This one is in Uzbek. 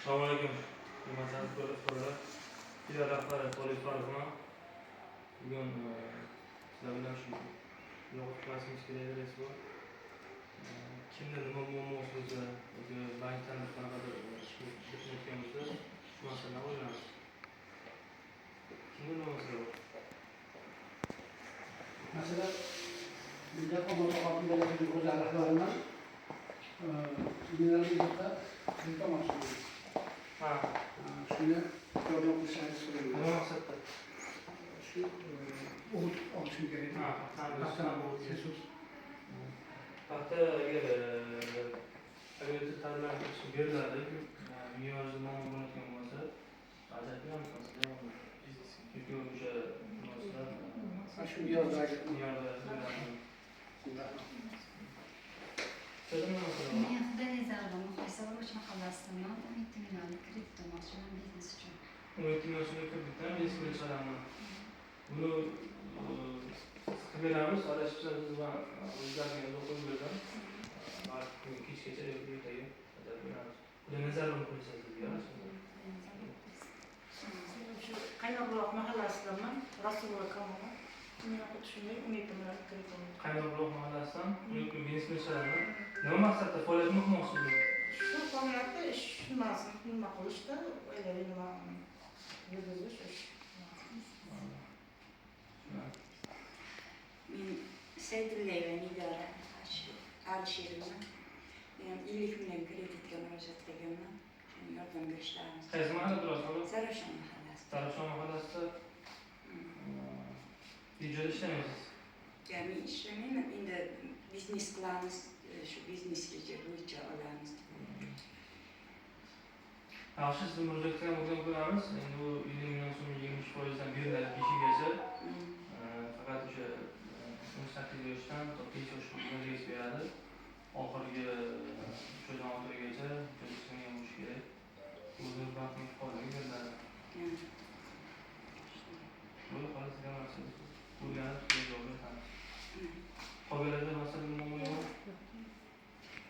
Assalomualaikum. Hurmatli ko'ruvchilar. Video rahbari To'liq Farg'ona. Bugun sizlar bilan shu yo'q rasmiy kerak bor. Kimda nima muammosi bo'lsa, yoki bankdan qanaqadir ishlayotganimizda shu masalani o'ylamiz. Kimda nima masala bor? Masalan, bizda qo'mondonlik rahbariman. Minerallikda reklamachiman. Ha. Shuni yordam qilishingizni so'rayman. Nima maqsadda? Shu o'g'it olishim kerak. Paxta agar ta'limlar beriladi, me'yorida muammo bo'layotgan bo'lsa, ajratamiz masalan, yoki o'sha munosabat Shu me'yordagi Men Xudoning zarbi muhasabalachi mahallasidaman. 12 million kredit olmoqchiman biznes uchun. 12 million so'm kreditdan biznes qilishamiz. Buni qilamiz, adashibsiz biz bilan o'zlaringiz o'qib berdim. Kechgacha ertaga Xudo nazarini qo'ysangiz bizga. Shu Qaynoqbuloq mahallasidaman. Rasululloh komuna. Men shunday 12 million kredit olmoqchiman. Qaynoqbuloq mahallasidan biznes qilishamiz. Nima maqsadda faoliyat qilmoqchisiz? Shu faoliyatda ish nima qilishda o'ylayman, nima yurgizish. Men Saydullayeva Nigora Alishevna. Men 50 million kreditga murojaat qilganman. Shuni yordam berishlarini. Qaysi mahallada turasiz? Zarafshon mahallasi. Zarafshon mahallasida ijod ishlaysiz. Men ishlamayman, endi biznes qilamiz, shu biznes reja bo'yicha olamiz. Yaxshi, siz murojaatga ko'ramiz. Endi bu 50 million so'm 20% dan beriladi peshigacha. Faqat o'sha 18 yoshdan 45 yoshga reys beradi. Oxirgi cho'zon o'tirgacha cho'zishga bo'lish kerak. O'zi vaqtni qoldirib beriladi. Bu xolos demoqchi. Bu yana javob beramiz. Qolganlarda masalan